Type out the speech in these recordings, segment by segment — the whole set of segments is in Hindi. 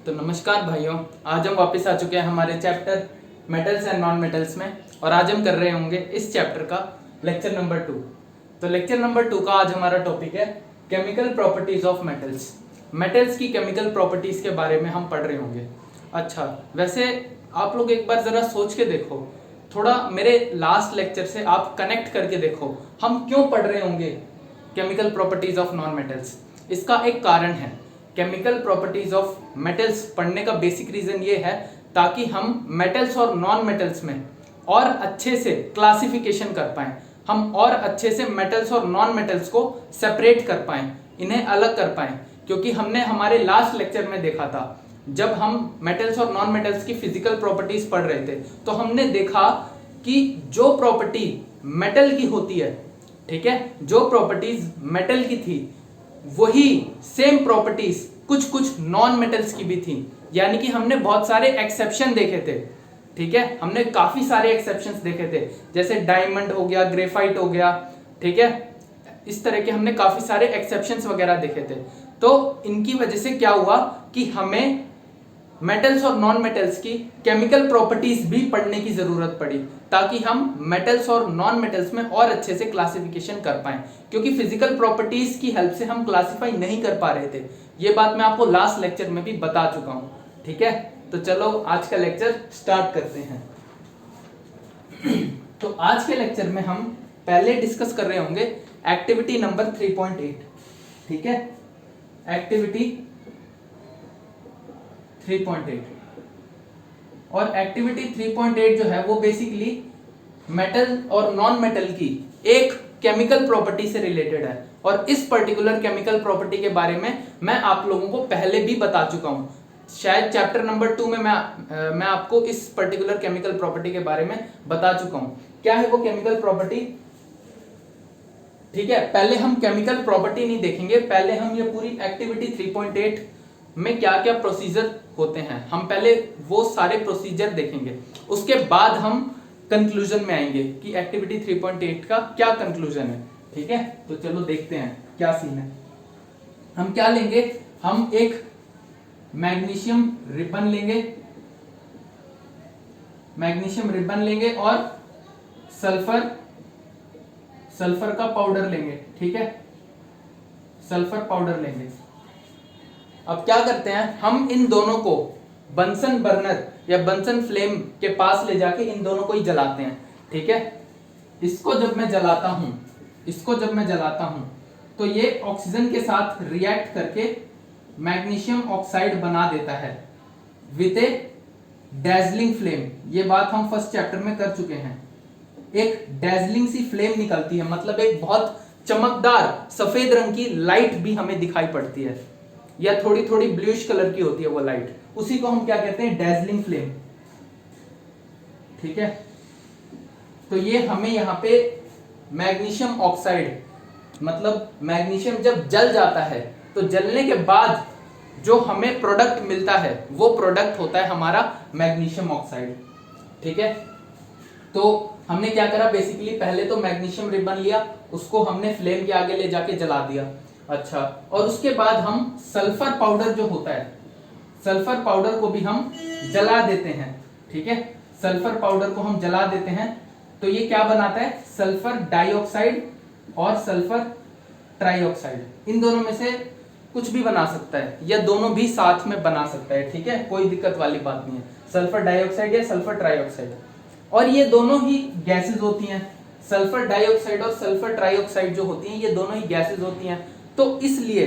तो नमस्कार भाइयों, आज हम वापस आ चुके हैं हमारे chapter metals and non metals में। और आज हम कर रहे होंगे इस चैप्टर का लेक्चर नंबर 2। तो लेक्चर नंबर 2 का आज हमारा टॉपिक है chemical properties of metals. Metals की केमिकल प्रॉपर्टीज के बारे में हम पढ़ रहे होंगे। अच्छा, वैसे आप लोग एक बार जरा सोच के देखो, थोड़ा मेरे लास्ट लेक्चर से आप कनेक्ट करके देखो, हम क्यों पढ़ रहे होंगे chemical properties of non metals. इसका एक कारण है। केमिकल प्रॉपर्टीज ऑफ मेटल्स पढ़ने का बेसिक रीजन ये है ताकि हम मेटल्स और नॉन मेटल्स में और अच्छे से क्लासिफिकेशन कर पाएं, हम और अच्छे से मेटल्स और नॉन मेटल्स को सेपरेट कर पाएं, इन्हें अलग कर पाएं। क्योंकि हमने हमारे लास्ट लेक्चर में देखा था, जब हम मेटल्स और नॉन मेटल्स की फिजिकल प्रॉपर्टीज पढ़ रहे थे तो हमने देखा कि जो प्रॉपर्टी मेटल की होती है, ठीक है, जो प्रॉपर्टीज मेटल की थी वही सेम प्रॉपर्टीज कुछ कुछ नॉन मेटल्स की भी थी। यानी कि हमने बहुत सारे एक्सेप्शन देखे थे, ठीक है, हमने काफी सारे एक्सेप्शंस देखे थे, जैसे डायमंड हो गया, ग्रेफाइट हो गया, ठीक है, इस तरह के हमने काफी सारे एक्सेप्शंस वगैरह देखे थे। तो इनकी वजह से क्या हुआ कि हमें मेटल्स और नॉन मेटल्स की केमिकल प्रॉपर्टीज भी पढ़ने की जरूरत पड़ी ताकि हम मेटल्स और नॉन मेटल्स में और अच्छे से क्लासिफिकेशन कर पाएं। क्योंकि फिजिकल प्रॉपर्टीज की हेल्प से हम क्लासिफाई नहीं कर पा रहे थे, ये बात मैं आपको लास्ट लेक्चर में भी बता चुका हूं, ठीक है। तो चलो आज का लेक्चर स्टार्ट करते हैं। तो आज के लेक्चर में हम पहले डिस्कस कर रहे होंगे एक्टिविटी नंबर 3.8, ठीक है, एक्टिविटी 3.8। और एक्टिविटी 3.8 जो है वो बेसिकली मेटल और नॉन मेटल की एक केमिकल प्रॉपर्टी से रिलेटेड है। और इस पर्टिकुलर केमिकल प्रॉपर्टी के बारे में मैं आप लोगों को पहले भी बता चुका हूं। शायद चैप्टर नंबर 2 में मैं आपको इस पर्टिकुलर केमिकल प्रॉपर्टी के बारे में बता चुका हूं। क्या है वो केमिकल प्रॉपर्टी, ठीक है। पहले हम केमिकल प्रॉपर्टी नहीं देखेंगे, पहले हम ये पूरी एक्टिविटी 3.8 में क्या क्या प्रोसीजर होते हैं, हम पहले वो सारे प्रोसीजर देखेंगे। उसके बाद हम कंक्लूजन में आएंगे कि एक्टिविटी 3.8 का क्या कंक्लूजन है, ठीक है। तो चलो देखते हैं क्या सीन है। हम क्या लेंगे, हम एक मैग्नीशियम रिबन लेंगे, मैग्नीशियम रिबन लेंगे और सल्फर का पाउडर लेंगे, ठीक है, सल्फर पाउडर लेंगे। अब क्या करते हैं, हम इन दोनों को बंसन बर्नर या बंसन फ्लेम के पास ले जाके इन दोनों को ही जलाते हैं, ठीक है। इसको जब मैं जलाता हूं तो ये ऑक्सीजन के साथ रिएक्ट करके मैग्नीशियम ऑक्साइड बना देता है विद ए डैजलिंग फ्लेम। ये बात हम फर्स्ट चैप्टर में कर चुके हैं। एक डैजलिंग सी फ्लेम निकलती है, मतलब एक बहुत चमकदार सफेद रंग की लाइट भी हमें दिखाई पड़ती है, या थोड़ी थोड़ी ब्लूइश कलर की होती है वो लाइट, उसी को हम क्या कहते हैं, डैजलिंग फ्लेम, ठीक है। तो ये हमें यहां पे मैग्नीशियम ऑक्साइड, मतलब मैग्नीशियम जब जल जाता है तो जलने के बाद जो हमें प्रोडक्ट मिलता है वो प्रोडक्ट होता है हमारा मैग्नीशियम ऑक्साइड, ठीक है। तो हमने क्या करा, बेसिकली पहले तो मैग्नीशियम रिबन लिया, उसको हमने फ्लेम के आगे ले जाके जला दिया। अच्छा, और उसके बाद हम सल्फर पाउडर जो होता है, सल्फर पाउडर को भी हम जला देते हैं, ठीक है, सल्फर पाउडर को हम जला देते हैं। तो ये क्या बनाता है, सल्फर डाइऑक्साइड और सल्फर ट्राइऑक्साइड, इन दोनों में से कुछ भी बना सकता है या दोनों भी साथ में बना सकता है, ठीक है, कोई दिक्कत वाली बात नहीं है, सल्फर डाइऑक्साइड या सल्फर ट्राइऑक्साइड। और ये दोनों ही गैसेज होती हैं, सल्फर डाइऑक्साइड और सल्फर ट्राइऑक्साइड जो होती हैं ये दोनों ही गैसेज होती हैं। तो इसलिए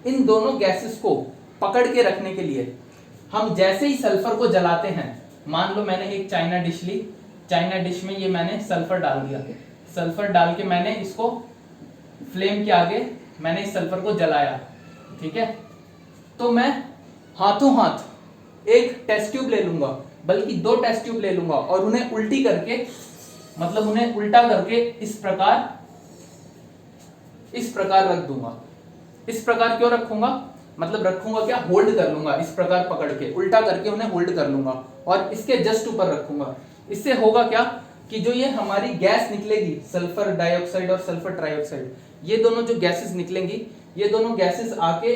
इन दोनों गैसेस को पकड़ के रखने के लिए हम जैसे ही सल्फर को जलाते हैं, मान लो मैंने एक चाइना डिश ली, चाइना डिश में ये मैंने सल्फर डाल दिया, सल्फर डाल के मैंने इसको फ्लेम के आगे मैंने इस सल्फर को जलाया, ठीक है। तो मैं हाथों हाथ एक टेस्ट ट्यूब ले लूंगा, बल्कि 2 टेस्ट ट्यूब ले लूंगा और उन्हें उल्टी करके, मतलब उन्हें उल्टा करके इस प्रकार रख दूंगा। इस प्रकार क्यों रखूंगा, मतलब रखूंगा क्या, होल्ड कर लूंगा, इस प्रकार पकड़ के उल्टा करके उन्हें होल्ड कर लूंगा और इसके जस्ट ऊपर रखूंगा। इससे होगा क्या कि जो ये हमारी गैस निकलेगी, सल्फर डाइऑक्साइड और सल्फर ट्राइऑक्साइड, ये दोनों जो गैसेस निकलेंगी, ये दोनों गैसेस आके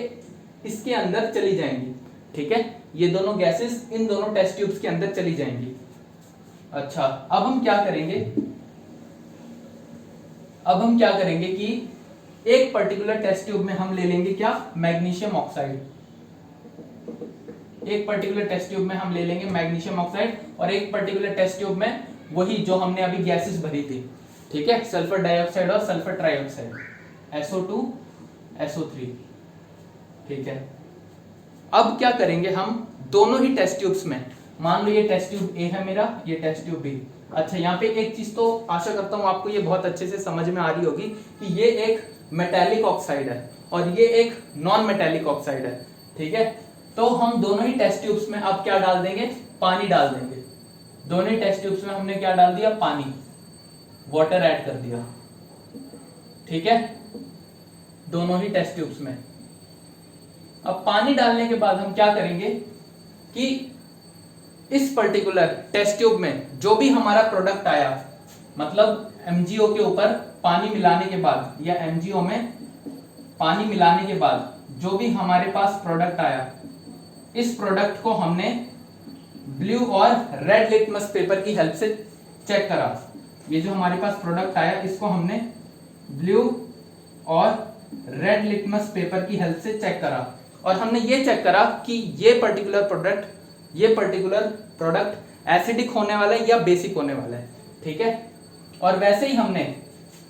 इसके अंदर चली जाएंगी। ठीक है, ये दोनों गैसेस इन दोनों टेस्ट ट्यूब्स के अंदर चली जाएंगी। अच्छा, अब हम क्या करेंगे कि एक पर्टिकुलर टेस्ट ट्यूब में हम ले लेंगे क्या, मैग्नीशियम ऑक्साइड। एक पर्टिकुलर टेस्ट ट्यूब में हम ले लेंगे मैग्नीशियम ऑक्साइड, और एक पर्टिकुलर टेस्ट ट्यूब में वही जो हमने अभी गैसेस भरी थी, ठीक है, सल्फर डाइऑक्साइड और सल्फर ट्राइऑक्साइड, SO2 SO3, ठीक है। अब क्या करेंगे हम दोनों ही टेस्ट ट्यूब्स में, मान लो ये टेस्ट ट्यूब ए है मेरा, ये टेस्ट ट्यूब बी। अच्छा, यहाँ पे एक चीज तो आशा करता हूँ आपको ये बहुत अच्छे से समझ में आ रही होगी कि ये एक मेटालिक ऑक्साइड है और ये एक नॉन मेटालिक ऑक्साइड है, ठीक है। तो हम दोनों ही टेस्ट ट्यूब्स में अब क्या डाल देंगे, पानी डाल देंगे। दोनों ही टेस्ट ट्यूब्स में हमने क्या डाल दिया, पानी, वाटर ऐड कर दिया, ठीक है, दोनों ही टेस्ट ट्यूब्स में। अब पानी डालने के बाद हम क्या करेंगे कि इस पर्टिकुलर टेस्ट ट्यूब में जो भी हमारा प्रोडक्ट आया, मतलब MgO के ऊपर पानी मिलाने के बाद या MgO में पानी मिलाने के बाद जो भी हमारे पास प्रोडक्ट आया, इस प्रोडक्ट को हमने ब्लू और रेड लिटमस पेपर की हेल्प से चेक करा। ये जो हमारे पास प्रोडक्ट आया इसको हमने ब्लू और रेड लिटमस पेपर की हेल्प से चेक करा, और हमने ये चेक करा कि ये पर्टिकुलर प्रोडक्ट एसिडिक होने वाला है या बेसिक होने वाला है, ठीक है। और वैसे ही हमने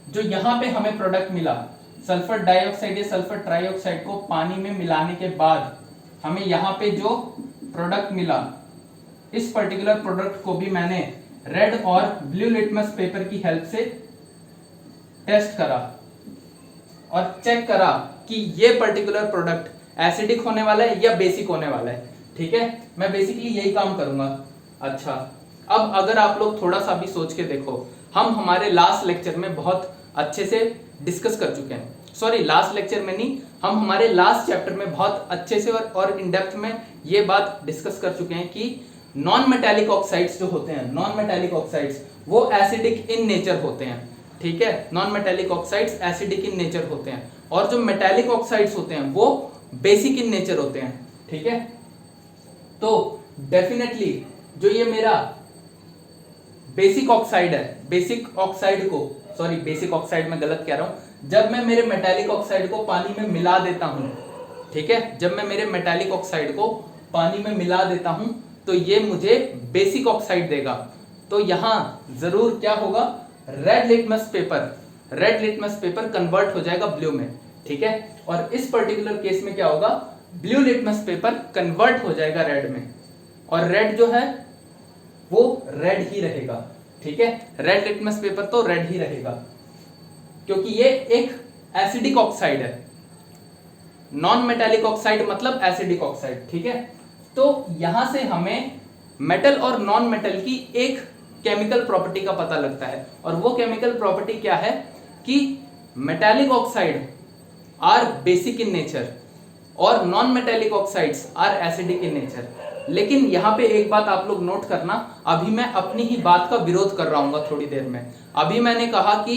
जो यहाँ पे हमें प्रोडक्ट मिला, सल्फर डाइऑक्साइड या सल्फर ट्राइऑक्साइड को पानी में मिलाने के बाद हमें यहाँ पे जो प्रोडक्ट मिला, इस पर्टिकुलर प्रोडक्ट को भी मैंने रेड और ब्लू लिटमस पेपर की हेल्प से टेस्ट करा और चेक करा कि ये पर्टिकुलर प्रोडक्ट एसिडिक होने वाला है या बेसिक होने वाला है, ठीक है। मैं बेसिकली यही काम करूंगा। अच्छा, अब अगर आप लोग थोड़ा सा भी सोच के देखो, हम हमारे लास्ट लेक्चर में बहुत अच्छे से डिस्कस कर चुके हैं, सॉरी लास्ट लेक्चर में नहीं, हम हमारे लास्ट चैप्टर में बहुत अच्छे से और इन डेप्थ में ये बात डिस्कस कर चुके हैं कि नॉन मेटालिक ऑक्साइड्स जो होते हैं, नॉन मेटालिक ऑक्साइड्स वो एसिडिक इन नेचर होते हैं, ठीक है। Non metallic oxides acidic in nature होते हैं, और जो मेटालिक ऑक्साइड्स होते हैं वो बेसिक इन नेचर होते हैं, ठीक है। तो डेफिनेटली जो ये मेरा बेसिक ऑक्साइड है, बेसिक ऑक्साइड मैं गलत कह रहा हूं, जब मैं मेरे मेटालिक ऑक्साइड को पानी में मिला देता हूं, ठीक है, जब मैं मेरे मेटालिक ऑक्साइड को पानी में मिला देता हूं तो ये मुझे बेसिक ऑक्साइड देगा। तो यहां जरूर क्या होगा, रेड लिटमस पेपर कन्वर्ट हो जाएगा ब्लू में, ठीक है। और इस पर्टिकुलर केस में क्या होगा, ब्लू लिटमस पेपर कन्वर्ट हो जाएगा रेड में, और रेड जो है वो रेड ही रहेगा, ठीक है। रेड लिटमस पेपर तो रेड ही रहेगा क्योंकि ये एक एसिडिक ऑक्साइड है। नॉन मेटालिक ऑक्साइड मतलब एसिडिक ऑक्साइड, ठीक है। तो यहां से हमें मेटल और नॉन मेटल की एक केमिकल प्रॉपर्टी का पता लगता है, और वो केमिकल प्रॉपर्टी क्या है कि metallic oxide are basic in nature और non metallic oxides are acidic in nature. लेकिन यहां पे एक बात आप लोग नोट करना, अभी मैं अपनी ही बात का विरोध कर रहा हूं थोड़ी देर में। अभी मैंने कहा कि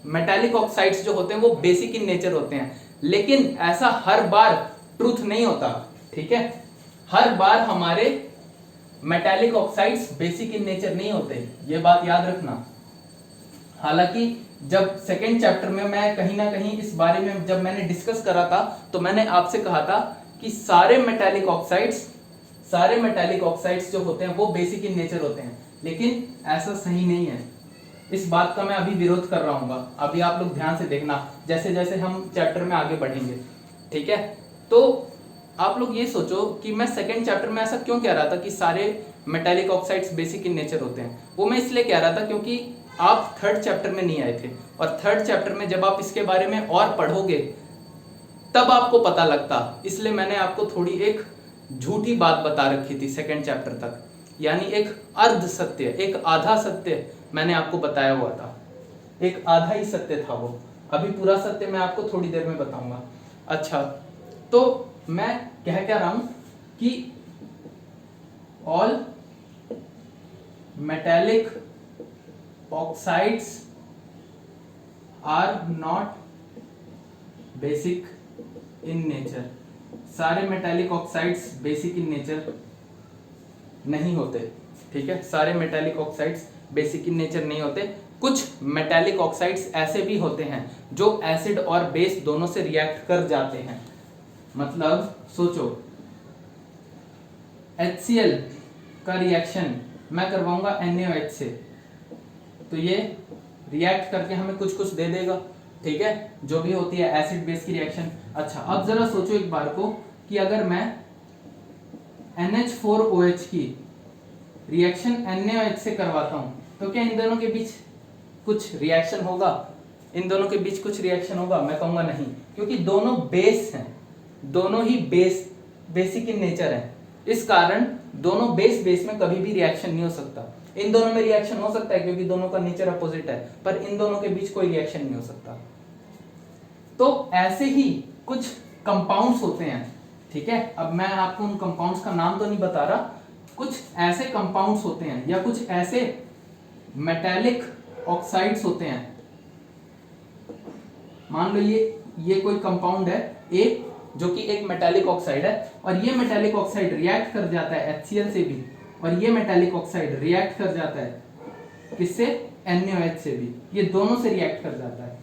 मेटालिक ऑक्साइड्स जो होते हैं वो बेसिक इन नेचर होते हैं, लेकिन ऐसा हर बार ट्रूथ नहीं होता, ठीक है। हर बार हमारे metallic oxides basic in nature नहीं होते, ये बात याद रखना। हालांकि जब सेकेंड चैप्टर में मैं कहीं ना कहीं इस बारे में जब मैंने डिस्कस करा था तो मैंने आपसे कहा था कि सारे मेटालिक ऑक्साइड्स जो होते हैं वो बेसिक इन नेचर होते हैं, लेकिन ऐसा सही नहीं है। इस बात का मैं अभी विरोध कर रहा हूँ, अभी आप लोग ध्यान से देखना जैसे जैसे हम चैप्टर में आगे बढ़ेंगे, ठीक है। तो आप लोग ये सोचो कि मैं सेकेंड चैप्टर में ऐसा क्यों कह रहा था कि सारे metallic oxides basic in nature होते हैं। वो मैं इसलिए कह रहा था क्योंकि आप थर्ड चैप्टर में नहीं आए थे, और थर्ड चैप्टर में जब आप इसके बारे में और पढ़ोगे तब आपको पता लगता, इसलिए मैंने आपको थोड़ी एक झूठी बात बता रखी थी सेकेंड चैप्टर तक, यानी एक अर्ध सत्य, एक आधा सत्य मैंने आपको बताया हुआ था, एक आधा ही सत्य था वो। अभी पूरा सत्य मैं आपको थोड़ी देर में बताऊंगा। अच्छा, तो मैं कह क्या रहा हूं कि all metallic oxides are not basic in nature, सारे metallic oxides basic in nature नहीं होते। ठीक है, सारे metallic oxides basic in nature नहीं होते। कुछ मेटालिक ऑक्साइड्स ऐसे भी होते हैं जो एसिड और बेस दोनों से रिएक्ट कर जाते हैं। मतलब सोचो, HCl का रिएक्शन मैं करवाऊंगा NaOH से, तो ये रिएक्ट करके हमें कुछ कुछ दे देगा। ठीक है, जो भी होती है एसिड बेस की रिएक्शन। अच्छा, अब जरा सोचो एक बार को कि अगर मैं NH4OH की रिएक्शन NaOH से करवाता हूं तो क्या इन दोनों के बीच कुछ रिएक्शन होगा? इन दोनों के बीच कुछ रिएक्शन होगा? मैं कहूंगा नहीं, क्योंकि दोनों बेस हैं, दोनों ही बेसिक इन नेचर है। इस कारण दोनों बेस में कभी भी रिएक्शन नहीं हो सकता। इन दोनों में रिएक्शन हो सकता है क्योंकि दोनों का नेचर अपोजिट है, पर इन दोनों के बीच कोई रिएक्शन नहीं हो सकता। तो ऐसे ही कुछ कंपाउंड्स होते हैं। ठीक है, अब मैं आपको उन कंपाउंड्स का नाम तो नहीं बता रहा, कुछ ऐसे कंपाउंड्स होते हैं या कुछ ऐसे मेटालिक ऑक्साइड्स होते हैं। मान लो ये कोई कंपाउंड है एक, जो कि एक मेटालिक ऑक्साइड है, और ये मेटालिक ऑक्साइड रिएक्ट कर जाता है HCl से भी, और ये मेटालिक ऑक्साइड रिएक्ट कर जाता है किससे? NaOH से भी। ये दोनों से रिएक्ट कर जाता है।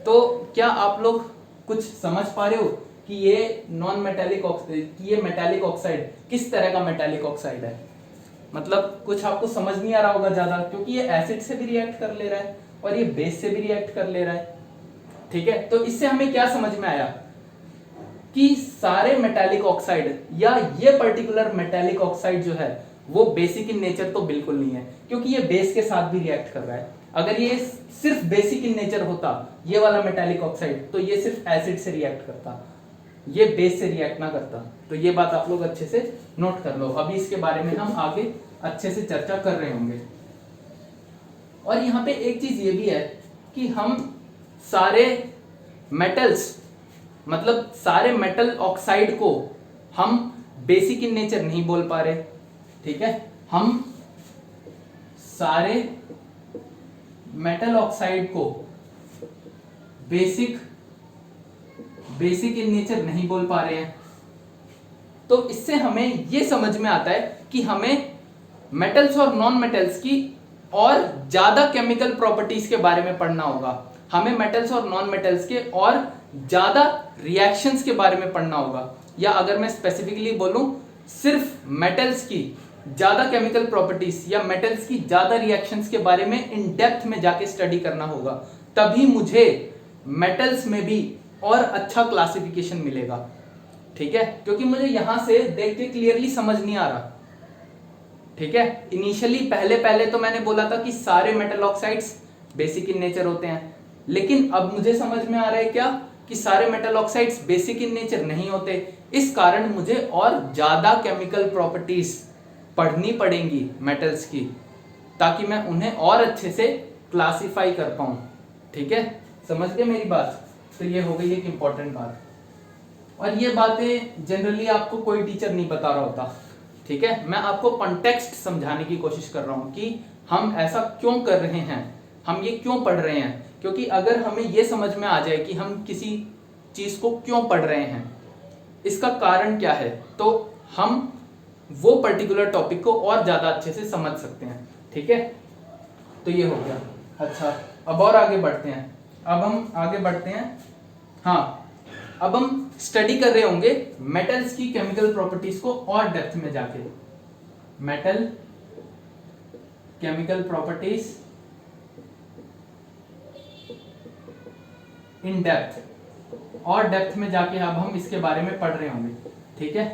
तो क्या आप लोग कुछ समझ पा रहे हो कि ये नॉन मेटालिक ऑक्साइड, कि ये मेटालिक ऑक्साइड किस तरह का मेटालिक ऑक्साइड है? मतलब कुछ आपको समझ नहीं आ रहा होगा ज्यादा, क्योंकि ये एसिड से भी रिएक्ट कर ले रहा है और ये बेस से भी रिएक्ट कर ले रहा है। ठीक है, तो इससे हमें क्या समझ में आया कि सारे मेटालिक ऑक्साइड या ये पर्टिकुलर मेटालिक ऑक्साइड जो है वो बेसिक इन नेचर तो बिल्कुल नहीं है, क्योंकि ये बेस के साथ भी रिएक्ट कर रहा है। अगर ये सिर्फ बेसिक इन नेचर होता ये वाला मेटालिक ऑक्साइड, तो ये सिर्फ एसिड से रिएक्ट करता, ये बेस से रिएक्ट ना करता। तो ये बात आप लोग अच्छे से नोट कर लो। अभी इसके बारे में हम आगे अच्छे से चर्चा कर रहे होंगे। और यहाँ पे एक चीज ये भी है कि हम सारे मेटल्स, मतलब सारे मेटल ऑक्साइड को हम बेसिक इन नेचर नहीं बोल पा रहे। ठीक है, हम सारे मेटल ऑक्साइड को बेसिक इन नेचर नहीं बोल पा रहे हैं। तो इससे हमें यह समझ में आता है कि हमें मेटल्स और नॉन मेटल्स की और ज्यादा केमिकल प्रॉपर्टीज के बारे में पढ़ना होगा। हमें मेटल्स और नॉन मेटल्स के और ज्यादा रिएक्शंस के बारे में पढ़ना होगा, या अगर मैं स्पेसिफिकली बोलूं सिर्फ मेटल्स की ज्यादा केमिकल प्रॉपर्टीज या मेटल्स की ज्यादा रिएक्शंस के बारे में इन डेप्थ में जाके स्टडी करना होगा। तभी मुझे मेटल्स में भी और अच्छा क्लासिफिकेशन मिलेगा। ठीक है, क्योंकि मुझे यहां से देख के क्लियरली समझ नहीं आ रहा। ठीक है, इनिशियली पहले तो मैंने बोला था कि सारे metal oxides basic in nature होते हैं, लेकिन अब मुझे समझ में आ रहा है क्या कि सारे metal oxides basic in nature नहीं होते। इस कारण मुझे और ज्यादा केमिकल प्रॉपर्टीज पढ़नी पड़ेंगी मेटल्स की, ताकि मैं उन्हें और अच्छे से क्लासिफाई कर पाऊं। ठीक है, समझ गए मेरी बात? तो ये हो गई एक इंपॉर्टेंट बात, और ये बातें जनरली आपको कोई टीचर नहीं बता रहा होता। ठीक है, मैं आपको कॉन्टेक्स्ट समझाने की कोशिश कर रहा हूं कि हम ऐसा क्यों कर रहे हैं, हम ये क्यों पढ़ रहे हैं। क्योंकि अगर हमें ये समझ में आ जाए कि हम किसी चीज को क्यों पढ़ रहे हैं, इसका कारण क्या है, तो हम वो पर्टिकुलर टॉपिक को और ज्यादा अच्छे से समझ सकते हैं। ठीक है, तो ये हो गया। अच्छा, अब और आगे बढ़ते हैं। अब हम आगे बढ़ते हैं। हाँ, अब हम स्टडी कर रहे होंगे मेटल्स की केमिकल प्रॉपर्टीज को और डेप्थ में जाके। Metal chemical properties in depth, और डेप्थ में जाके अब हम इसके बारे में पढ़ रहे होंगे। ठीक है,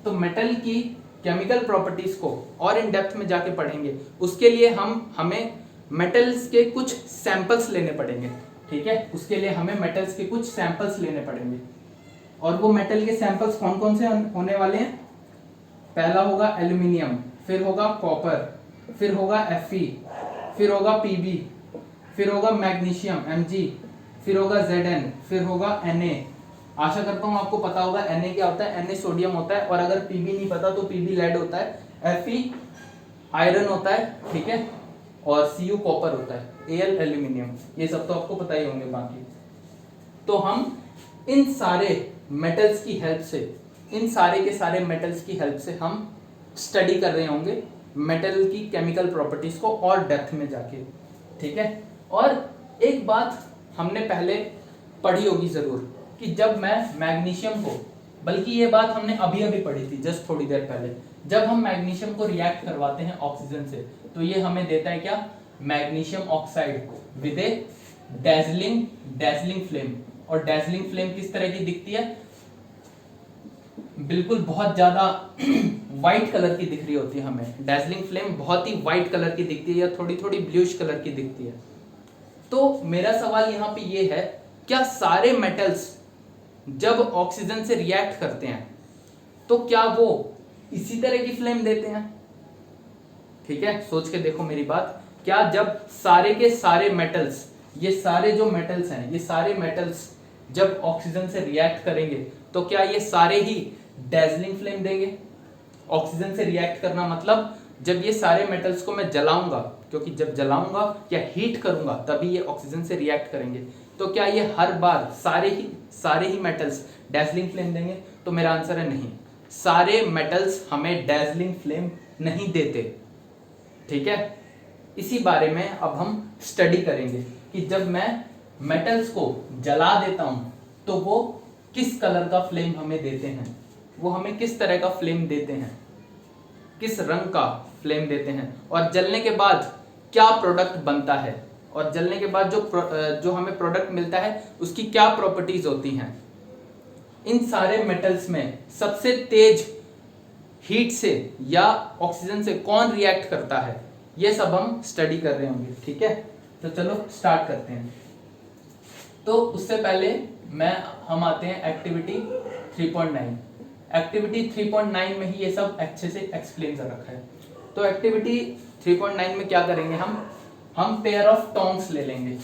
तो मेटल की केमिकल प्रॉपर्टीज को और इन डेप्थ में जाके पढ़ेंगे। उसके लिए हमें मेटल्स के कुछ सैंपल्स लेने पड़ेंगे। ठीक है, उसके लिए हमें मेटल्स के कुछ सैंपल्स लेने पड़ेंगे, और वो मेटल के सैंपल्स कौन कौन से होने वाले हैं? पहला होगा एल्यूमिनियम, फिर होगा कॉपर, फिर होगा Fe, फिर होगा Pb, फिर होगा मैग्नीशियम Mg, फिर होगा Zn, फिर होगा Na। आशा करता हूं आपको पता होगा Na क्या होता है। Na सोडियम होता है, और अगर Pb नहीं पता तो Pb लेड होता है, Fe आयरन होता है। ठीक है, और Cu कॉपर होता है, Al एल्यूमिनियम। ये सब तो आपको पता ही होंगे। बाकी तो हम इन सारे मेटल्स की हेल्प से, इन सारे के सारे मेटल्स की हेल्प से हम स्टडी कर रहे होंगे मेटल की केमिकल प्रॉपर्टीज को और डेप्थ में जाके, ठीक है। और एक बात हमने पहले पढ़ी होगी जरूर कि जब मैं मैग्नीशियम को, बल्कि ये बात हमने अभी अभी पढ़ी थी जस्ट थोड़ी देर पहले, जब हम मैग्नीशियम को रिएक्ट करवाते हैं ऑक्सीजन से तो ये हमें देता है क्या, magnesium oxide with A dazzling flame. और डैजलिंग फ्लेम किस तरह की दिखती है, बिल्कुल बहुत ज्यादा व्हाइट कलर की दिख रही होती है हमें, डैजलिंग फ्लेम बहुत ही व्हाइट कलर की दिखती है या थोड़ी थोड़ी ब्लूइश कलर की दिखती है। तो मेरा सवाल यहाँ पे ये है, क्या सारे मेटल्स जब ऑक्सीजन से रिएक्ट करते हैं तो क्या वो इसी तरह की फ्लेम देते हैं? ठीक है, सोच के देखो मेरी बात। क्या जब सारे के सारे मेटल्स, ये सारे जो मेटल्स हैं, ये सारे मेटल्स जब ऑक्सीजन से रिएक्ट करेंगे तो क्या ये सारे ही डैजलिंग फ्लेम देंगे? ऑक्सीजन से रिएक्ट करना मतलब जब ये सारे मेटल्स को मैं जलाऊंगा, क्योंकि जब जलाऊंगा या हीट करूंगा तभी ये ऑक्सीजन से रिएक्ट करेंगे, तो क्या ये हर बार सारे ही मेटल्स डैजलिंग फ्लेम देंगे? तो मेरा आंसर है नहीं, सारे मेटल्स हमें डैजलिंग फ्लेम नहीं देते, ठीक है। इसी बारे में अब हम स्टडी करेंगे कि जब मैं मेटल्स को जला देता हूं तो वो किस कलर का फ्लेम हमें देते हैं, वो हमें किस तरह का फ्लेम देते हैं, किस रंग का फ्लेम देते हैं, और जलने के बाद क्या प्रोडक्ट बनता है, और जलने के बाद जो हमें प्रोडक्ट मिलता है उसकी क्या प्रॉपर्टीज होती हैं। इन सारे मेटल्स में सबसे तेज हीट से या ऑक्सीजन से कौन रिएक्ट करता है, ये सब हम स्टडी कर रहे होंगे, ठीक है। तो चलो स्टार्ट करते हैं। तो उससे पहले हम आते हैं एक्टिविटी 3.9। एक्टिविटी 3.9 में ही ये सब अच्छे से एक्सप्लेन कर रखा है। तो एक्टिविटी 3.9 में क्या करेंगे, हम पेयर ऑफ टोंग्स ले लेंगे।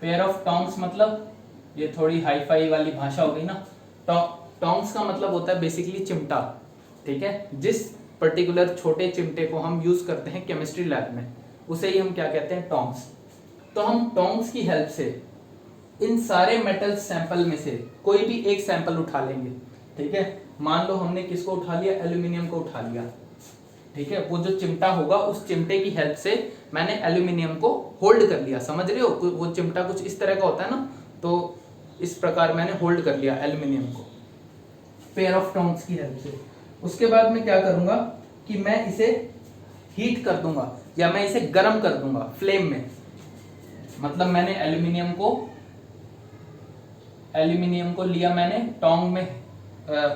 पेयर ऑफ टोंग्स मतलब ये थोड़ी हाई फाई वाली भाषा हो गई ना। टोंग्स का मतलब होता है बेसिकली चिमटा, ठीक है। जिस पर्टिकुलर छोटे चिमटे को हम यूज करते हैं केमिस्ट्री लैब में, उसे ही हम क्या कहते हैं, टोंग्स। तो हम टोंग्स की हेल्प से इन सारे मेटल सैंपल में से कोई भी एक सैंपल उठा लेंगे, ठीक है। मान लो हमने किसको उठा लिया, एल्यूमिनियम को उठा लिया, ठीक है। वो जो चिमटा होगा उस चिमटे की हेल्प से मैंने एल्यूमिनियम को होल्ड कर लिया, समझ रहे हो, वो चिमटा कुछ इस तरह का होता है ना, तो इस प्रकार मैंने होल्ड कर लिया एल्यूमिनियम को पेयर ऑफ टोंग्स की हेल्प से। उसके बाद मैं क्या करूंगा कि मैं इसे हीट कर दूंगा या मैं इसे गर्म कर दूंगा फ्लेम में। मतलब मैंने एल्यूमिनियम को लिया, मैंने टोंग में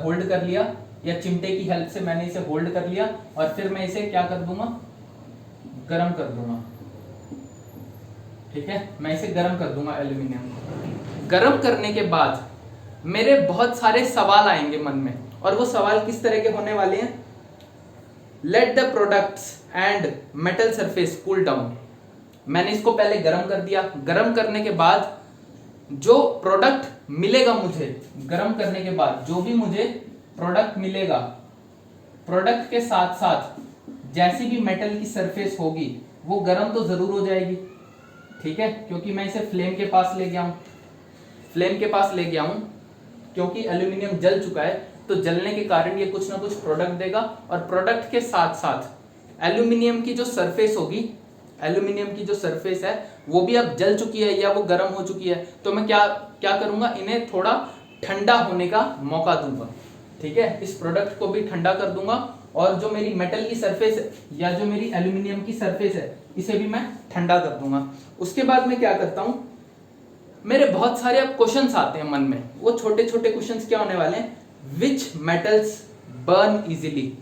होल्ड कर लिया या चिमटे की हेल्प से मैंने इसे होल्ड कर लिया, और फिर मैं इसे क्या कर दूंगा, गर्म कर दूंगा, ठीक है। मैं इसे गर्म कर दूंगा एल्यूमिनियम को। गर्म करने के बाद मेरे बहुत सारे सवाल आएंगे मन में, और वो सवाल किस तरह के होने वाले हैं, let the products and metal surface cool down. मैंने इसको पहले गर्म कर दिया, गर्म करने के बाद जो प्रोडक्ट मिलेगा मुझे, गर्म करने के बाद जो भी मुझे प्रोडक्ट मिलेगा, प्रोडक्ट के साथ साथ जैसी भी मेटल की सरफेस होगी वो गर्म तो जरूर हो जाएगी, ठीक है। क्योंकि मैं इसे फ्लेम के पास ले गया हूं, क्योंकि एल्यूमिनियम जल चुका है, तो जलने के कारण ये कुछ ना कुछ प्रोडक्ट देगा, और प्रोडक्ट के साथ साथ एल्यूमिनियम की जो सरफेस होगी, एल्यूमिनियम की जो सरफेस है वो भी अब जल चुकी है या वो गर्म हो चुकी है, तो मैं क्या करूंगा, इन्हें थोड़ा ठंडा होने का मौका दूंगा, ठीक है। इस प्रोडक्ट को भी ठंडा कर दूंगा, और जो मेरी मेटल की सरफेस है या जो मेरी एल्यूमिनियम की सरफेस है इसे भी मैं ठंडा कर दूंगा। उसके बाद मैं क्या करता हूं, मेरे बहुत सारे अब क्वेश्चंस आते हैं मन में, वो छोटे छोटे क्वेश्चंस क्या होने वाले हैं, विच मेटल्स बर्न इजीली।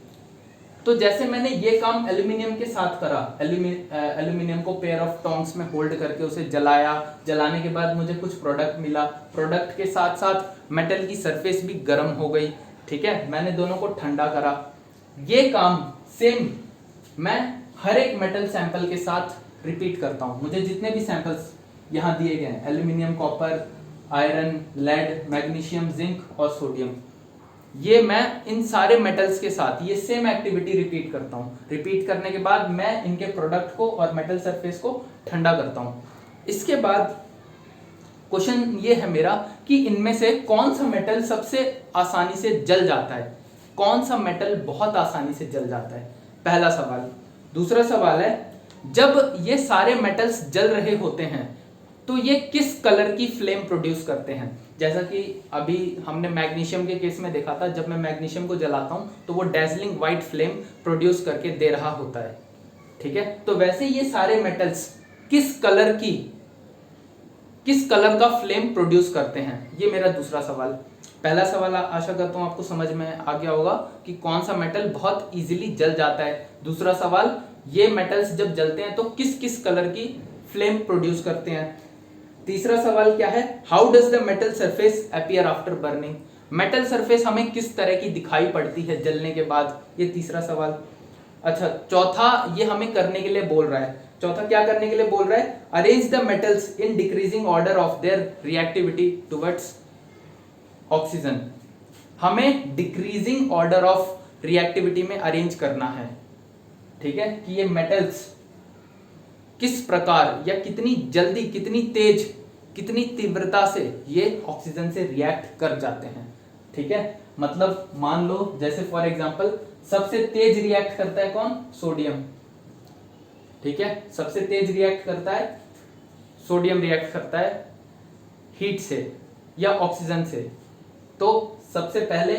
तो जैसे मैंने ये काम एल्यूमिनियम के साथ करा, एल्यूमिनियम को पेयर ऑफ टोंग्स में होल्ड करके उसे जलाया, जलाने के बाद मुझे कुछ प्रोडक्ट मिला, प्रोडक्ट के साथ साथ मेटल की सरफेस भी गर्म हो गई, ठीक है। मैंने दोनों को ठंडा करा। ये काम सेम मैं हर एक मेटल सैंपल के साथ रिपीट करता हूं। मुझे जितने भी सैंपल्स यहाँ दिए गए हैं, aluminium, copper, iron, lead, magnesium, zinc और सोडियम, ये मैं इन सारे मेटल्स के साथ ये सेम एक्टिविटी रिपीट करता हूँ। रिपीट करने के बाद मैं इनके प्रोडक्ट को और मेटल सरफेस को ठंडा करता हूँ। इसके बाद क्वेश्चन ये है मेरा कि इनमें से कौन सा मेटल सबसे आसानी से जल जाता है, कौन सा मेटल बहुत आसानी से जल जाता है, पहला सवाल। दूसरा सवाल है, जब ये सारे मेटल्स जल रहे होते हैं तो ये किस कलर की फ्लेम प्रोड्यूस करते हैं। जैसा कि अभी हमने मैग्नीशियम के केस में देखा था, जब मैं मैग्नीशियम को जलाता हूं तो वो डेजलिंग व्हाइट फ्लेम प्रोड्यूस करके दे रहा होता है, ठीक है। तो वैसे ये सारे मेटल्स किस कलर का फ्लेम प्रोड्यूस करते हैं, ये मेरा दूसरा सवाल। पहला सवाल आशा करता हूं आपको समझ में आ गया होगा कि कौन सा मेटल बहुत इजीली जल जाता है। दूसरा सवाल, ये मेटल्स जब जलते हैं तो किस किस कलर की फ्लेम प्रोड्यूस करते हैं। तीसरा सवाल क्या है, how does the metal surface appear after burning, metal surface हमें किस तरह की दिखाई पड़ती है जलने के बाद, ये तीसरा सवाल। अच्छा, चौथा ये हमें करने के लिए बोल रहा है, चौथा क्या करने के लिए बोल रहा है, arrange the metals in decreasing order of their reactivity towards oxygen, हमें डिक्रीजिंग ऑर्डर ऑफ रिएक्टिविटी में अरेंज करना है, ठीक है, कि ये मेटल्स किस प्रकार या कितनी जल्दी, कितनी तेज, कितनी तीव्रता से ये ऑक्सीजन से रिएक्ट कर जाते हैं, ठीक है। मतलब मान लो जैसे फॉर एग्जांपल सबसे तेज रिएक्ट करता है कौन, सोडियम, ठीक है, सबसे तेज रिएक्ट करता है सोडियम, रिएक्ट करता है हीट से या ऑक्सीजन से, तो सबसे पहले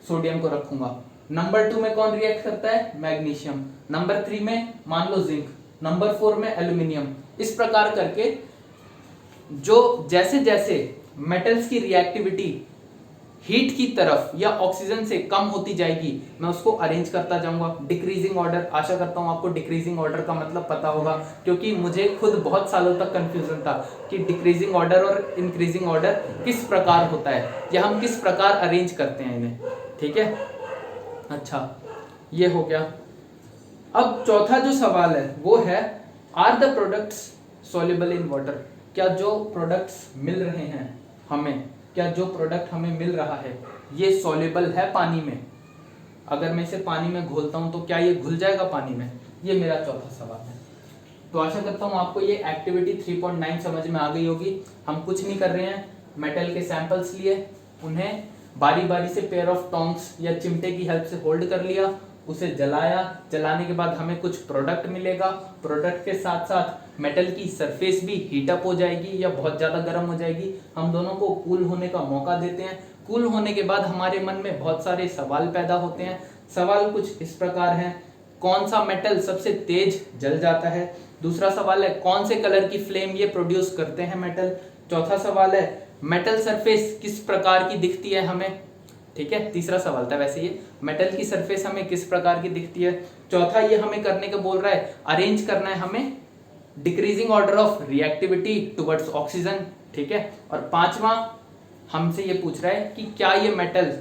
सोडियम को रखूंगा। नंबर 2 में कौन रिएक्ट करता है, मैग्नीशियम। नंबर 3 में मान लो जिंक। नंबर 4 में एल्यूमिनियम। इस प्रकार करके जो जैसे जैसे मेटल्स की रिएक्टिविटी हीट की तरफ या ऑक्सीजन से कम होती जाएगी, मैं उसको अरेंज करता जाऊंगा डिक्रीजिंग ऑर्डर। आशा करता हूं आपको डिक्रीजिंग ऑर्डर का मतलब पता होगा, क्योंकि मुझे खुद बहुत सालों तक कंफ्यूजन था कि डिक्रीजिंग ऑर्डर और इंक्रीजिंग ऑर्डर किस प्रकार होता है या हम किस प्रकार अरेंज करते हैं इन्हें, ठीक है। अच्छा, ये हो गया। अब चौथा जो सवाल है वो है, are the products soluble in water, क्या जो प्रोडक्ट्स मिल रहे हैं हमें, क्या जो प्रोडक्ट हमें मिल रहा है ये सॉल्युबल है पानी में, अगर मैं इसे पानी में घोलता हूं तो क्या ये घुल जाएगा पानी में, ये मेरा चौथा सवाल है। तो आशा करता हूं आपको ये एक्टिविटी 3.9 समझ में आ गई होगी। हम कुछ नहीं कर रहे हैं, मेटल के सैंपल्स लिए, उन्हें बारी बारी से पेयर ऑफ टोंग्स या चिमटे की हेल्प से होल्ड कर लिया, उसे जलाया, जलाने के बाद हमें कुछ प्रोडक्ट मिलेगा, प्रोडक्ट के साथ साथ मेटल की सरफेस भी हीट अप हो जाएगी या बहुत ज्यादा गर्म हो जाएगी, हम दोनों को कूल होने का मौका देते हैं। कूल होने के बाद हमारे मन में बहुत सारे सवाल पैदा होते हैं। सवाल कुछ इस प्रकार हैं, कौन सा मेटल सबसे तेज जल जाता है। दूसरा सवाल है, कौन से कलर की फ्लेम ये प्रोड्यूस करते हैं मेटल। चौथा सवाल है, मेटल सरफेस किस प्रकार की दिखती है हमें, ठीक है। तीसरा सवाल था वैसे ये, मेटल की सरफेस हमें किस प्रकार की दिखती है। चौथा ये हमें करने को बोल रहा है, अरेंज करना है हमें decreasing order of reactivity towards oxygen, ठीक है। और पांचवा हमसे ये पूछ रहा है कि क्या ये मेटल,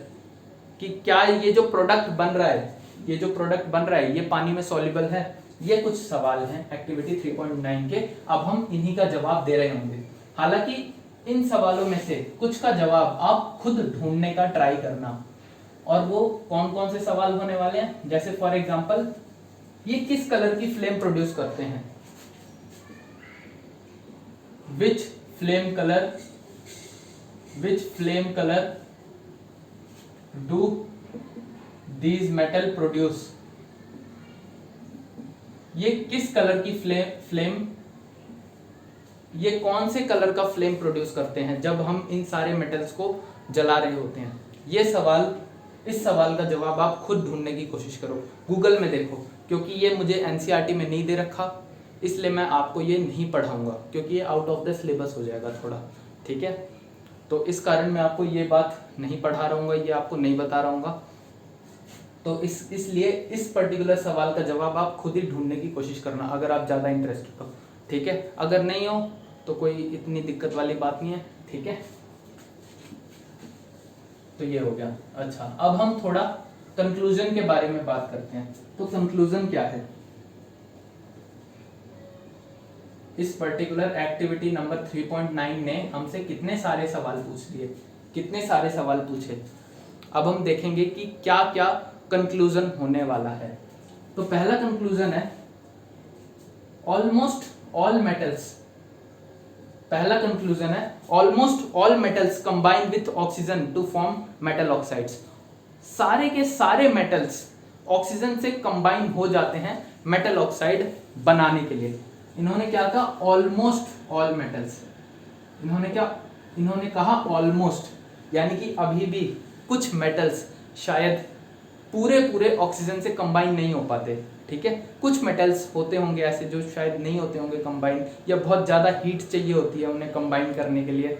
कि क्या ये जो प्रोडक्ट बन रहा है, ये जो प्रोडक्ट बन रहा है ये पानी में सॉल्युबल है। ये कुछ सवाल हैं एक्टिविटी 3.9 के, अब हम इन्हीं का जवाब दे रहे होंगे। हालांकि इन सवालों में से कुछ का जवाब आप खुद ढूंढने का ट्राई करना, और वो कौन कौन से सवाल होने वाले हैं, जैसे फॉर एग्जांपल ये किस कलर की फ्लेम प्रोड्यूस करते हैं, which flame colour do these metal produce, ये किस कलर की फ्लेम, ये कौन से कलर का फ्लेम प्रोड्यूस करते हैं जब हम इन सारे मेटल्स को जला रहे होते हैं। ये सवाल, इस सवाल का जवाब आप खुद ढूंढने की कोशिश करो, गूगल में देखो, क्योंकि ये मुझे एनसीईआरटी में नहीं दे रखा, इसलिए मैं आपको ये नहीं पढ़ाऊंगा, क्योंकि ये आउट ऑफ द सिलेबस हो जाएगा थोड़ा, ठीक है। तो इस कारण मैं आपको ये बात नहीं पढ़ा रहा हूँ, ये आपको नहीं बता रहा हूँ। तो इसलिए इस पर्टिकुलर सवाल का जवाब आप खुद ही ढूंढने की कोशिश करना, अगर आप ज़्यादा इंटरेस्टेड हो, ठीक है। अगर नहीं हो तो कोई इतनी दिक्कत वाली बात नहीं है, ठीक है। तो ये हो गया। अच्छा, अब हम थोड़ा कंक्लूजन के बारे में बात करते हैं। तो कंक्लूजन क्या है, इस पर्टिकुलर एक्टिविटी नंबर 3.9 ने हमसे कितने सारे सवाल पूछ लिए, कितने सारे सवाल पूछे। अब हम देखेंगे कि क्या क्या कंक्लूजन होने वाला है। तो पहला कंक्लूजन है, ऑलमोस्ट ऑल मेटल्स पहला कंक्लूजन है almost all metals combine with oxygen to form metal oxides. सारे के सारे मेटल्स ऑक्सीजन से कंबाइन हो जाते हैं मेटल ऑक्साइड बनाने के लिए। इन्होंने क्या कहा? Almost all metals. इन्होंने कहा ऑलमोस्ट, यानी कि अभी भी कुछ मेटल्स शायद पूरे ऑक्सीजन से कंबाइन नहीं हो पाते। ठीक है, कुछ मेटल्स होते होंगे ऐसे जो शायद नहीं होते होंगे कंबाइन, या बहुत ज़्यादा हीट चाहिए होती है उन्हें कंबाइन करने के लिए।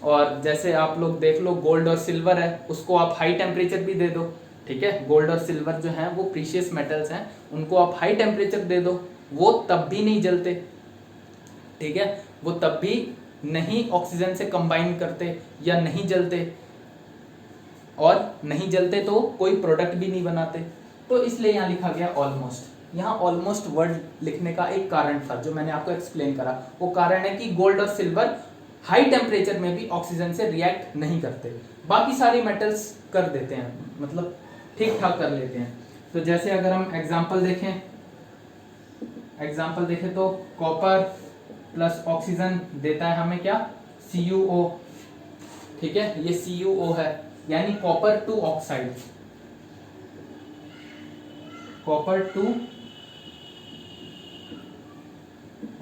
और जैसे आप लोग देख लो, गोल्ड और सिल्वर है, उसको आप हाई टेम्परेचर भी दे दो। ठीक है, गोल्ड और सिल्वर जो हैं वो प्रीशियस मेटल्स हैं, उनको आप हाई टेम्परेचर दे दो, वो तब भी नहीं जलते। ठीक है, वो तब भी नहीं ऑक्सीजन से कंबाइन करते या नहीं जलते, और नहीं जलते तो कोई प्रोडक्ट भी नहीं बनाते। तो इसलिए यहाँ लिखा गया ऑलमोस्ट। यहाँ ऑलमोस्ट वर्ड लिखने का एक कारण था जो मैंने आपको एक्सप्लेन करा। वो कारण है कि गोल्ड और सिल्वर हाई टेम्परेचर में भी ऑक्सीजन से रिएक्ट नहीं करते, बाकी सारे मेटल्स कर देते हैं, मतलब ठीक ठाक कर लेते हैं। तो जैसे अगर हम एग्जाम्पल देखें तो कॉपर प्लस ऑक्सीजन देता है हमें क्या? CuO। ठीक है, ये CuO है, यानी copper two oxide, copper two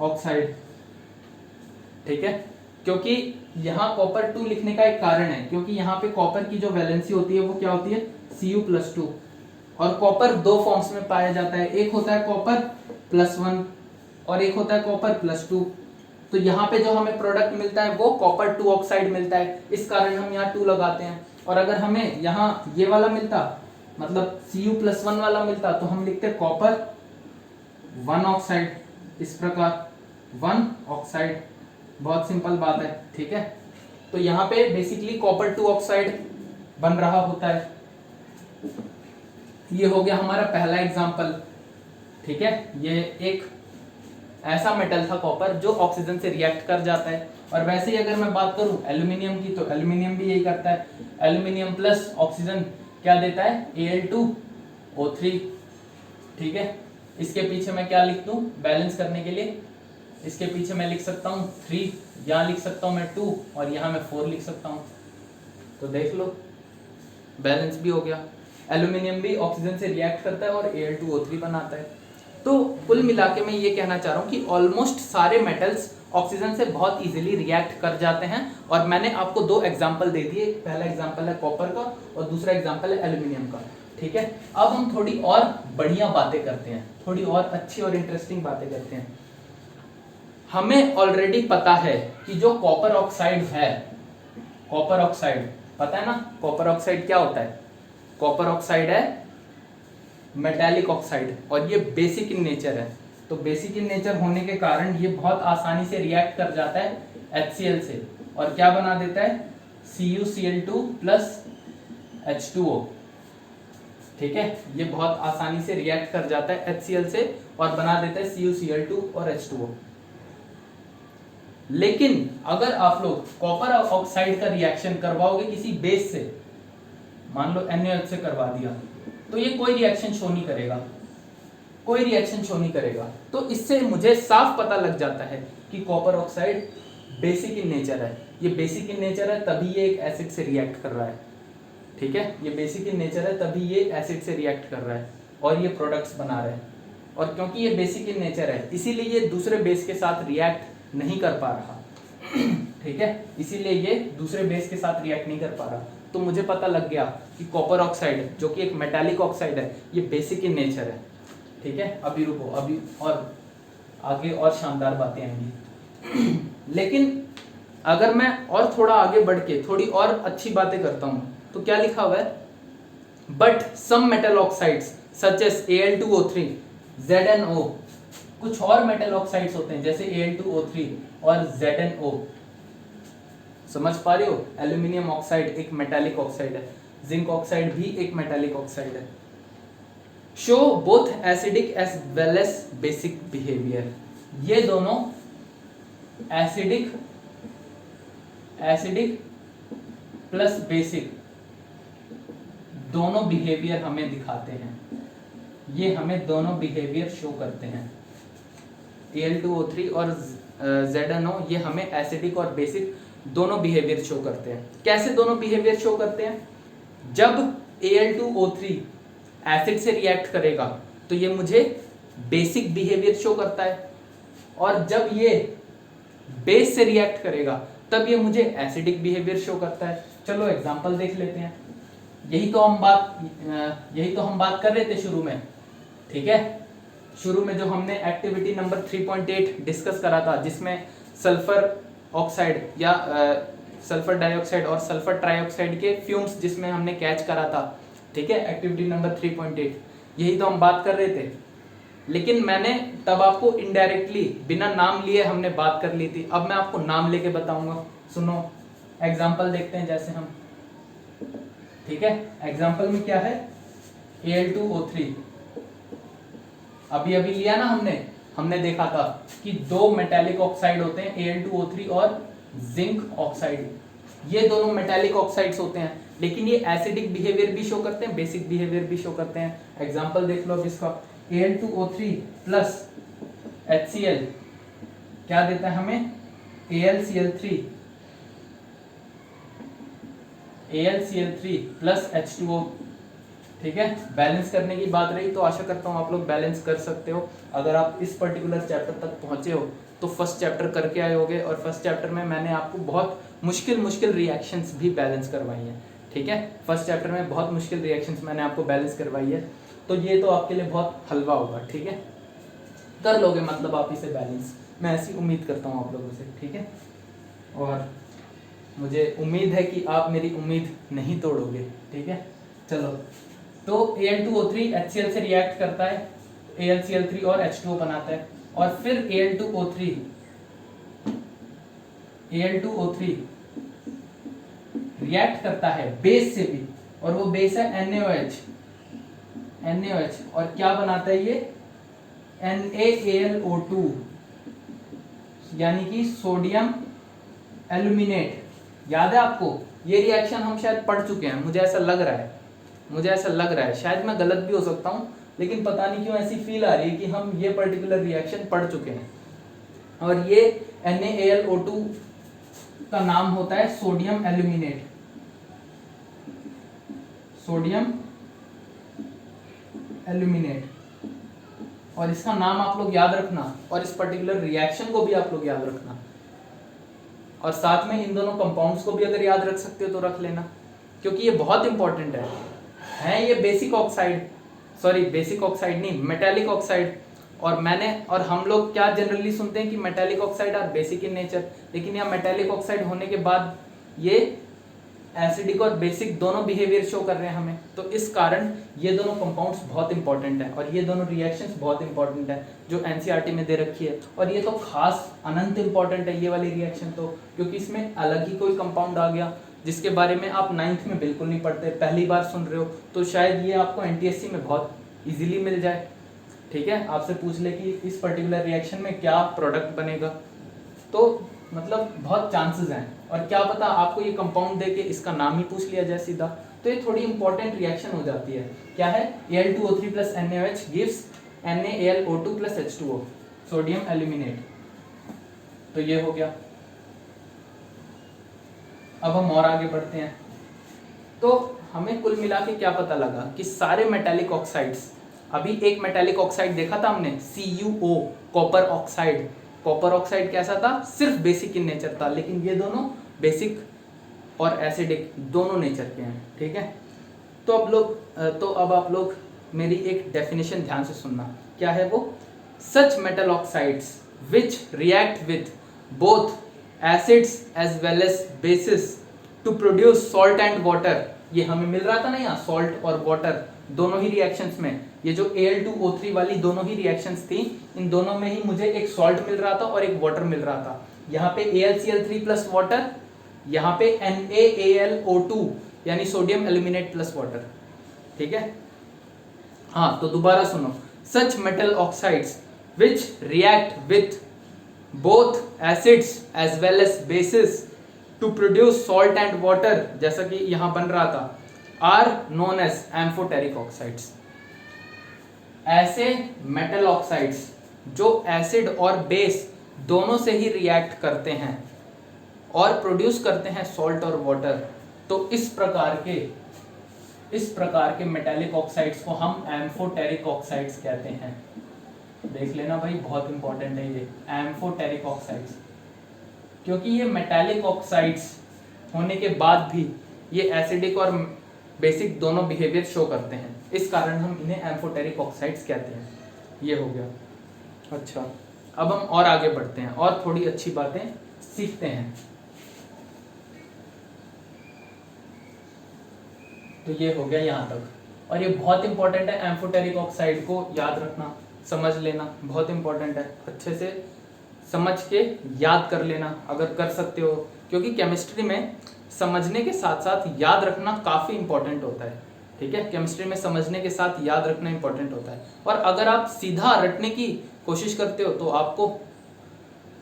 oxide. ठीक है, क्योंकि यहाँ कॉपर 2 लिखने का एक कारण है, क्योंकि यहाँ पे कॉपर की जो वैलेंसी होती है वो क्या होती है? Cu+2। और कॉपर दो फॉर्म्स में पाया जाता है, एक होता है कॉपर +1 और एक होता है कॉपर +2। तो यहाँ पे जो हमें प्रोडक्ट मिलता है वो कॉपर 2 ऑक्साइड मिलता है, इस कारण हम यहाँ 2 लगाते हैं। और अगर हमें यहाँ ये वाला मिलता, मतलब Cu+1 वाला मिलता, तो हम लिखते कॉपर 1 ऑक्साइड, इस प्रकार 1 ऑक्साइड। बहुत सिंपल बात है। ठीक है, तो यहाँ पे बेसिकली कॉपर 2 ऑक्साइड बन रहा होता है। ये हो गया हमारा पहला एग्जाम्पल। ठीक है, ये एक ऐसा मेटल था कॉपर जो ऑक्सीजन से रिएक्ट कर जाता है। और वैसे ही अगर मैं बात करूं एल्यूमिनियम की, तो एल्यूमिनियम भी यही करता है। एल्यूमिनियम प्लस ऑक्सीजन क्या देता है? Al2O3। ठीक है, इसके पीछे मैं क्या लिख दूं बैलेंस करने के लिए? इसके पीछे मैं लिख सकता हूँ 3, यहाँ लिख सकता हूँ मैं 2, और यहाँ मैं 4 लिख सकता हूँ। तो देख लो, बैलेंस भी हो गया। एल्यूमिनियम भी ऑक्सीजन से रिएक्ट करता है और Al2O3 बनाता है। तो कुल मिला के मैं ये कहना चाह रहा हूँ कि ऑलमोस्ट सारे मेटल्स ऑक्सीजन से बहुत इजीली रिएक्ट कर जाते हैं। और मैंने आपको 2 एग्जाम्पल दे दिए, पहला एग्जाम्पल है कॉपर का और दूसरा एग्जाम्पल है एल्यूमिनियम का। ठीक है, अब हम थोड़ी और बढ़िया बातें करते हैं, थोड़ी और अच्छी और इंटरेस्टिंग बातें करते हैं। हमें ऑलरेडी पता है कि जो कॉपर ऑक्साइड है, कॉपर ऑक्साइड पता है ना, कॉपर ऑक्साइड क्या होता है? कॉपर ऑक्साइड है मेटालिक ऑक्साइड, और ये बेसिक इन नेचर है। तो बेसिक इन नेचर होने के कारण ये बहुत आसानी से रिएक्ट कर जाता है HCl से, और क्या बना देता है? CuCl2 plus H2O। ठीक है, ये बहुत आसानी से रिएक्ट कर जाता है HCl से और बना देता है CuCl2 और H2O। लेकिन अगर आप लोग कॉपर ऑक्साइड का रिएक्शन करवाओगे किसी बेस से, मान लो NaOH से करवा दिया, तो ये कोई रिएक्शन शो नहीं करेगा, कोई रिएक्शन शो नहीं करेगा। तो इससे मुझे साफ पता लग जाता है कि copper oxide basic in nature है। ये बेसिक इन नेचर है तभी ये एक एसिड से रिएक्ट कर रहा है। ठीक है, ये बेसिक इन नेचर है तभी ये एसिड से रिएक्ट कर रहा है और ये प्रोडक्ट्स बना रहे हैं। और क्योंकि ये बेसिक इन नेचर है इसीलिए ये दूसरे बेस के साथ रिएक्ट नहीं कर पा रहा। ठीक है, इसीलिए ये दूसरे बेस के साथ रिएक्ट नहीं कर पा रहा। तो मुझे पता लग गया कि कॉपर ऑक्साइड जो कि एक मेटालिक ऑक्साइड है, ये बेसिक इन नेचर है। ठीक है, अभी रुको, अभी और आगे और शानदार बातें आएंगी। लेकिन अगर मैं और थोड़ा आगे बढ़ के थोड़ी और अच्छी बातें करता हूं, तो क्या लिखा हुआ है? But some metal oxides such as Al2O3, ZnO। कुछ और मेटल ऑक्साइड्स होते हैं जैसे Al2O3 और ZnO। समझ पा रहे हो? एल्यूमिनियम ऑक्साइड एक मेटालिक ऑक्साइड है, जिंक ऑक्साइड भी एक मेटालिक ऑक्साइड है। Show both acidic as well as basic behaviour. ये दोनों एसिडिक प्लस बेसिक दोनों बिहेवियर हमें दिखाते हैं। ये हमें दोनों बिहेवियर शो करते हैं, Al2O3 और ZnO ये हमें एसिडिक और बेसिक दोनों बिहेवियर शो करते हैं। कैसे दोनों बिहेवियर शो करते हैं? जब Al2O3 एसिड से रिएक्ट करेगा तो ये मुझे बेसिक बिहेवियर शो करता है, और जब ये बेस से रिएक्ट करेगा तब ये मुझे एसिडिक बिहेवियर शो करता है। चलो एग्जांपल देख लेते हैं। यही तो हम बात कर रहे थे शुरू में, ठीक है। शुरू में जो हमने एक्टिविटी नंबर 3.8 डिस्कस करा था, जिसमें सल्फर ऑक्साइड या सल्फर डाइऑक्साइड और सल्फर ट्राइऑक्साइड के फ्यूम्स जिसमें हमने कैच करा था, ठीक है, एक्टिविटी नंबर 3.8, यही तो हम बात कर रहे थे। लेकिन मैंने तब आपको इनडायरेक्टली बिना नाम लिए हमने बात कर ली थी। अब मैं आपको नाम लेके बताऊंगा। सुनो, एग्जांपल देखते हैं जैसे हम, ठीक है। एग्जांपल में क्या है? Al2O3 अभी अभी लिया ना हमने देखा था कि दो मेटालिक ऑक्साइड होते हैं, Al2O3 और जिंक ऑक्साइड। ये दोनों मेटालिक ऑक्साइड्स होते हैं, लेकिन ये एसिडिक बिहेवियर भी शो करते हैं, बेसिक बिहेवियर भी शो करते हैं। एग्जांपल देख लो अब इसका। Al2O3 प्लस HCl क्या देता है हमें? AlCl3 प्लस H2O, ठीक है। बैलेंस करने की बात रही तो आशा करता हूँ आप लोग बैलेंस कर सकते हो। अगर आप इस पर्टिकुलर चैप्टर तक पहुंचे हो तो फर्स्ट चैप्टर करके आए होगे, और फर्स्ट चैप्टर में मैंने आपको बहुत मुश्किल रिएक्शंस भी बैलेंस करवाई हैं, ठीक है। फर्स्ट चैप्टर में बहुत मुश्किल रिएक्शंस मैंने आपको बैलेंस करवाई है, तो ये तो आपके लिए बहुत हलवा होगा, ठीक है। कर लोगे मतलब आप इसे बैलेंस, मैं ऐसी उम्मीद करता हूँ आप लोगों से, ठीक है। और मुझे उम्मीद है कि आप मेरी उम्मीद नहीं तोड़ोगे, ठीक है। चलो, तो Al2O3 HCl से रिएक्ट करता है, AlCl3 और H2O बनाता है, और फिर Al2O3 रिएक्ट करता है बेस से भी, और वो बेस है NaOH, और क्या बनाता है ये? NaAlO2, यानी कि सोडियम एल्यूमिनेट। याद है आपको? ये रिएक्शन हम शायद पढ़ चुके हैं, मुझे ऐसा लग रहा है, शायद मैं गलत भी हो सकता हूँ, लेकिन पता नहीं क्यों ऐसी फील आ रही है कि हम ये पर्टिकुलर रिएक्शन पढ़ चुके हैं। और ये NaAlO2 का नाम होता है सोडियम एल्यूमिनेट, और इसका नाम आप लोग याद रखना, और इस पर्टिकुलर रिएक्शन को भी आप लोग याद रखना, और साथ में इन दोनों कंपाउंड्स को भी अगर याद रख सकते हो तो रख लेना, क्योंकि ये बहुत इंपॉर्टेंट है ये बेसिक ऑक्साइड नहीं, मेटालिक ऑक्साइड। और हम लोग क्या जनरली सुनते हैं कि metallic oxide are basic in nature, लेकिन यहाँ मेटालिक ऑक्साइड होने के बाद ये एसिडिक और बेसिक दोनों बिहेवियर शो कर रहे हैं हमें, तो इस कारण ये दोनों कंपाउंड्स बहुत इंपॉर्टेंट है, और ये दोनों रिएक्शंस बहुत इंपॉर्टेंट है जो एनसीईआरटी में दे रखी है। और ये तो खास अनंत इंपॉर्टेंट है ये वाली रिएक्शन, तो क्योंकि इसमें अलग ही कोई कंपाउंड आ गया जिसके बारे में आप 9th में बिल्कुल नहीं पढ़ते, पहली बार सुन रहे हो, तो शायद ये आपको एनटीएससी में बहुत इजीली मिल जाए, ठीक है। आपसे पूछ ले कि इस पर्टिकुलर रिएक्शन में क्या प्रोडक्ट बनेगा, तो मतलब बहुत चांसेस हैं, और क्या पता आपको ये कंपाउंड दे के इसका नाम ही पूछ लिया जाए सीधा, तो ये थोड़ी इंपॉर्टेंट रिएक्शन हो जाती है। क्या है? Al2O3 plus NaOH gives NaAlO2 plus H2O, sodium aluminate. तो ये हो गया। अब हम और आगे बढ़ते हैं। तो हमें कुल मिला के क्या पता लगा कि सारे मेटालिक ऑक्साइड्स, अभी एक मेटालिक ऑक्साइड देखा था हमने CuO, copper oxide. Copper oxide कैसा था? सिर्फ बेसिक इन नेचर था, लेकिन ये दोनों बेसिक और एसिडिक दोनों नेचर के हैं, ठीक है। तो अब आप लोग मेरी एक डेफिनेशन ध्यान से सुनना। क्या है वो? Such metal oxides which react with both acids as well as bases to produce salt and water. ये हमें मिल रहा था ना यहाँ, सॉल्ट और वाटर दोनों ही रिएक्शंस में। ये जो Al2O3 वाली दोनों ही रिएक्शंस थी, इन दोनों में ही मुझे एक सॉल्ट मिल रहा था और एक वाटर मिल रहा था। यहाँ पे AlCl3 प्लस वाटर, यहाँ पे NaAlO2 यानी सोडियम एल्यूमिनेट प्लस वाटर, ठीक है। हाँ, तो दोबारा सुनो। Such metal oxides which react with both acids as well as bases to produce salt and water, जैसा कि यहाँ बन रहा था, are known as amphoteric oxides. ऐसे मेटल ऑक्साइड्स जो एसिड और बेस दोनों से ही रिएक्ट करते हैं और प्रोड्यूस करते हैं सॉल्ट और वाटर, तो इस प्रकार के मेटालिक ऑक्साइड्स को हम एम्फोटेरिक ऑक्साइड्स कहते हैं। देख लेना भाई, बहुत इंपॉर्टेंट है ये एम्फोटेरिक ऑक्साइड्स, क्योंकि ये मेटालिक ऑक्साइड्स होने के बाद भी ये एसिडिक और बेसिक दोनों बिहेवियर शो करते हैं, इस कारण हम इन्हें एम्फोटेरिक ऑक्साइड्स कहते हैं। ये हो गया। अच्छा, अब हम और आगे बढ़ते हैं और थोड़ी अच्छी बातें सीखते हैं। तो ये हो गया यहाँ तक, और ये बहुत इंपॉर्टेंट है, एम्फोटेरिक ऑक्साइड को याद रखना, समझ लेना बहुत इंपॉर्टेंट है, अच्छे से समझ के याद कर लेना अगर कर सकते हो, क्योंकि केमिस्ट्री में समझने के साथ साथ याद रखना काफ़ी इंपॉर्टेंट होता है। ठीक है, केमिस्ट्री में समझने के साथ याद रखना इंपॉर्टेंट होता है, और अगर आप सीधा रटने की कोशिश करते हो तो आपको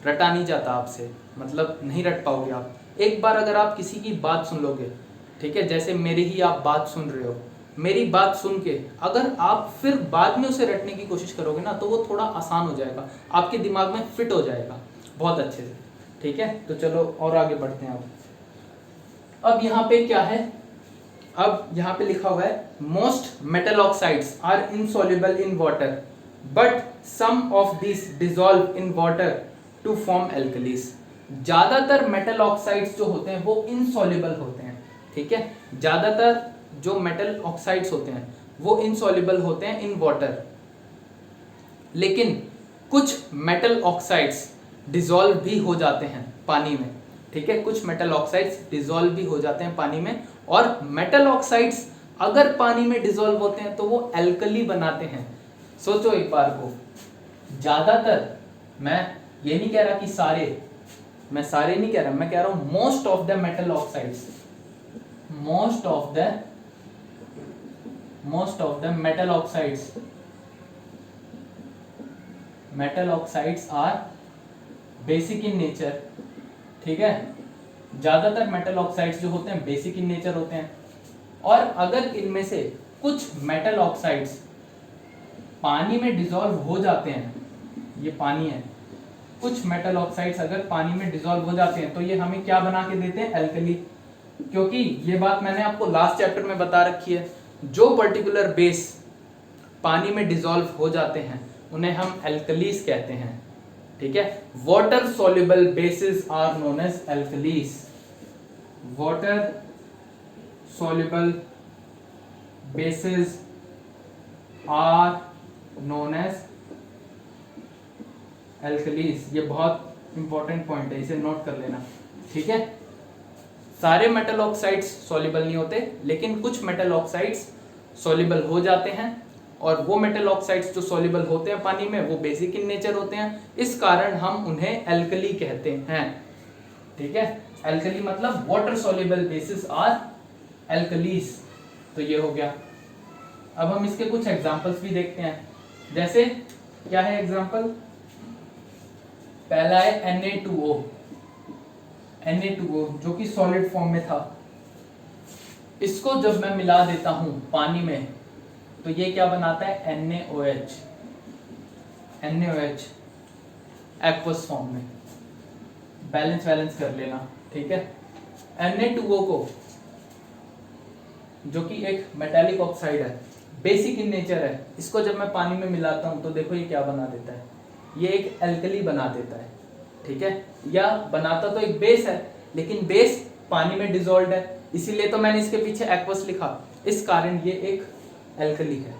रटा नहीं जाता आपसे, मतलब नहीं रट पाओगे आप। एक बार अगर आप किसी की बात सुन लोगे, ठीक है, जैसे मेरी ही आप बात सुन रहे हो, मेरी बात सुन के अगर आप फिर बाद में उसे रटने की कोशिश करोगे ना, तो वो थोड़ा आसान हो जाएगा, आपके दिमाग में फिट हो जाएगा बहुत अच्छे से। ठीक है, तो चलो और आगे बढ़ते हैं। अब यहाँ पे क्या है, अब यहाँ पे लिखा हुआ है most metal oxides are insoluble in water but some of this dissolve in water to form alkalis. ज्यादातर मेटल ऑक्साइड्स जो होते हैं वो इनसॉल्युबल होते हैं। ठीक है, ज्यादातर जो मेटल ऑक्साइड्स होते हैं वो इनसॉल्युबल होते हैं इन वाटर, लेकिन कुछ मेटल ऑक्साइड्स डिसॉल्व भी हो जाते हैं पानी में। ठीक है, कुछ मेटल ऑक्साइड्स डिसॉल्व भी हो जाते हैं पानी में, और मेटल ऑक्साइड्स अगर पानी में डिसॉल्व होते हैं तो वो एल्कली बनाते हैं। सोचो एक बार को, ज्यादातर, मैं ये नहीं कह रहा कि सारे, मैं सारे नहीं कह रहा, मैं कह रहा हूं most of the metal oxides, most of the metal oxides are basic in nature. ठीक है, ज्यादातर मेटल ऑक्साइड्स जो होते हैं बेसिक इन नेचर होते हैं, और अगर इनमें से कुछ मेटल ऑक्साइड्स पानी में डिसॉल्व हो जाते हैं, ये पानी है, कुछ मेटल ऑक्साइड्स अगर पानी में डिसॉल्व हो जाते हैं तो ये हमें क्या बना के देते हैं, एल्कली। क्योंकि ये बात मैंने आपको लास्ट चैप्टर में बता रखी है, जो पर्टिकुलर बेस पानी में डिसॉल्व हो जाते हैं उन्हें हम एल्कलीज कहते हैं। ठीक है, water soluble bases are known as alkalis, water soluble bases are known as alkalis. ये बहुत इंपॉर्टेंट पॉइंट है, इसे नोट कर लेना। ठीक है, सारे मेटल ऑक्साइड्स सॉल्युबल नहीं होते, लेकिन कुछ मेटल ऑक्साइड्स सॉल्युबल हो जाते हैं, और वो मेटल ऑक्साइड्स जो सॉल्युबल होते हैं पानी में वो बेसिक इन नेचर होते हैं, इस कारण हम उन्हें एल्कली कहते हैं। ठीक है, एल्कली मतलब water soluble bases are alkalis. तो ये हो गया। अब हम इसके कुछ एग्जांपल्स भी देखते हैं, जैसे क्या है एग्जांपल, पहला है Na2O, Na2O जो कि सॉलिड फॉर्म में था, इसको जब मैं मिला देता हूं पानी में तो ये क्या बनाता है, NaOH, NaOH एक्वस फॉर्म में। बैलेंस कर लेना। ठीक है, Na2O को, जो कि एक मेटालिक ऑक्साइड है, बेसिक इन नेचर है, इसको जब मैं पानी में मिलाता हूं तो देखो ये क्या बना देता है, ये एक एल्कली बना देता है। ठीक है, या बनाता तो एक बेस है, लेकिन बेस पानी में डिसॉल्व्ड है, इसीलिए तो मैंने इसके पीछे एक्वस लिखा, इस कारण ये एक एल्कली है।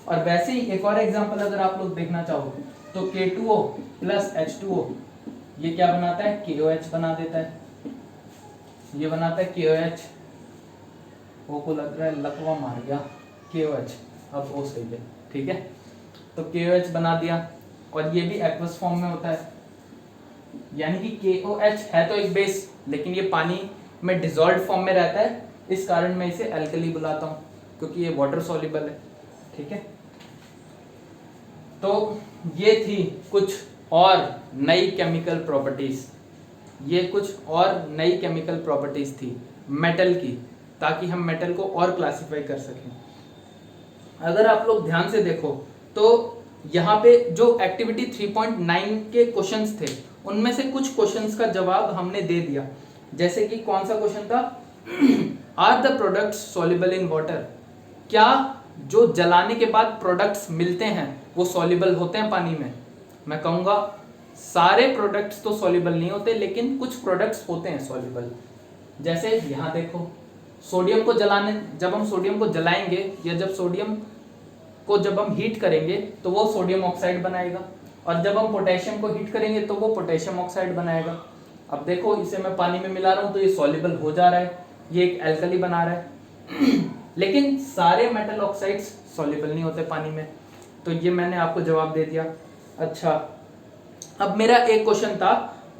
और वैसे ही एक और एग्जांपल अगर आप लोग देखना चाहो तो K2O प्लस H2O ये क्या बनाता है, KOH बना देता है, ये बनाता है KOH। O को लग रहा है लकवा मार गया, KOH, अब O सही है। ठीक है, तो KOH बना दिया, और ये भी एक्वस फॉर्म में होता है, यानी कि KOH है तो एक बेस, लेकिन ये पानी में डिसॉल्व्ड फॉर्म में रहता है, इस कारण मैं इसे एल्कली बुलाता हूं, क्योंकि ये वाटर सॉल्युबल है। ठीक है, तो ये थी कुछ और नई केमिकल प्रॉपर्टीज, ये कुछ और नई केमिकल प्रॉपर्टीज थी मेटल की, ताकि हम मेटल को और क्लासिफाई कर सकें। अगर आप लोग ध्यान से देखो तो यहाँ पे जो एक्टिविटी 3.9 के क्वेश्चंस थे उनमें से कुछ क्वेश्चंस का जवाब हमने दे दिया। जैसे कि कौन सा क्वेश्चन था, are the products soluble in water, क्या जो जलाने के बाद प्रोडक्ट्स मिलते हैं वो सॉल्युबल होते हैं पानी में? मैं कहूँगा सारे प्रोडक्ट्स तो सॉल्युबल नहीं होते, लेकिन कुछ प्रोडक्ट्स होते हैं सॉल्युबल। जैसे यहाँ देखो, सोडियम को जलाने, जब हम सोडियम को जलाएंगे या जब सोडियम को जब हम हीट करेंगे तो वो सोडियम ऑक्साइड बनाएगा, और जब हम पोटेशियम को हीट करेंगे तो वो पोटेशियम ऑक्साइड बनाएगा। अब देखो इसे मैं पानी में मिला रहा हूँ तो ये सॉल्युबल हो जा रहा है, ये एक एल्कली बना रहा है लेकिन सारे मेटल ऑक्साइड्स सॉल्युबल नहीं होते पानी में। तो ये मैंने आपको जवाब दे दिया। अच्छा, अब मेरा एक क्वेश्चन था,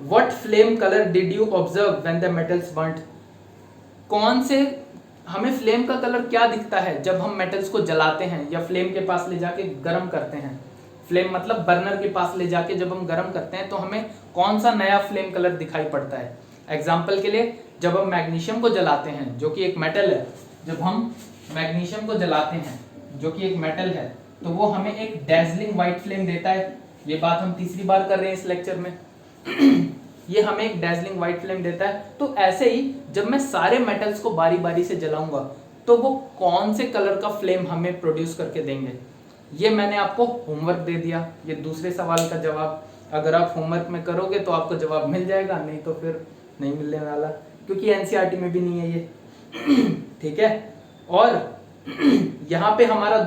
what flame colour did you observe when the metals burned, कौन से, हमें फ्लेम का कलर क्या दिखता है जब हम मेटल्स को जलाते हैं या फ्लेम के पास ले जाके गर्म करते हैं। फ्लेम मतलब बर्नर के पास ले जाके जब हम गर्म करते हैं तो हमें कौन सा नया फ्लेम कलर दिखाई पड़ता है। एग्जाम्पल के लिए, जब हम मैग्नीशियम को जलाते हैं जो कि एक मेटल है, जब हम मैग्नीशियम को जलाते हैं जो कि एक मेटल है तो वो हमें एक डैजलिंग व्हाइट फ्लेम देता है। ये बात हम तीसरी बार कर रहे हैं इस लेक्चर में ये हमें एक डैजलिंग व्हाइट फ्लेम देता है। तो ऐसे ही जब मैं सारे मेटल्स को बारी बारी से जलाऊंगा तो वो कौन से कलर का फ्लेम हमें प्रोड्यूस करके देंगे। ये मैंने आपको होमवर्क दे दिया, ये दूसरे सवाल का जवाब अगर आप होमवर्क में करोगे तो आपको जवाब मिल जाएगा, नहीं तो फिर नहीं मिलने वाला, क्योंकि एनसीईआरटी में भी नहीं है ये ठीक है। और यहाँ पे हमारा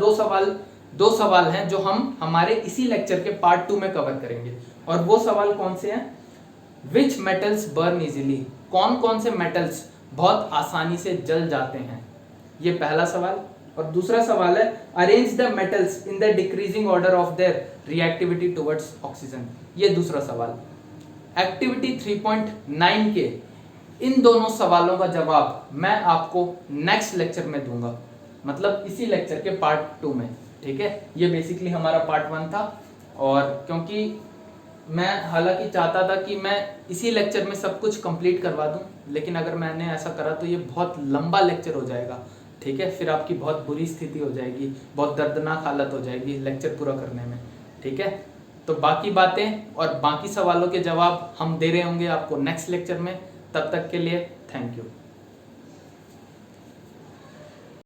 दो सवाल हैं जो हम हमारे इसी लेक्चर के पार्ट 2 में कवर करेंगे, और वो सवाल कौन से हैं, विच मेटल्स बर्न इजीली, कौन कौन से मेटल्स बहुत आसानी से जल जाते हैं, ये पहला सवाल। और दूसरा सवाल है, arrange the metals in the decreasing order of their reactivity towards oxygen, ये दूसरा सवाल। एक्टिविटी 3.9 के इन दोनों सवालों का जवाब मैं आपको नेक्स्ट लेक्चर में दूंगा, मतलब इसी लेक्चर के पार्ट 2 में, ठीक है। ये बेसिकली हमारा पार्ट 1 था, और क्योंकि मैं हालांकि चाहता था कि मैं इसी लेक्चर में सब कुछ कंप्लीट करवा दूं, लेकिन अगर मैंने ऐसा करा तो ये बहुत लंबा लेक्चर हो जाएगा, ठीक है। फिर आपकी बहुत बुरी स्थिति हो जाएगी, बहुत दर्दनाक हालत हो जाएगी लेक्चर पूरा करने में, ठीक है। तो बाकी बातें और बाकी सवालों के जवाब हम दे रहे होंगे आपको नेक्स्ट लेक्चर में। तब तक के लिए थैंक यू।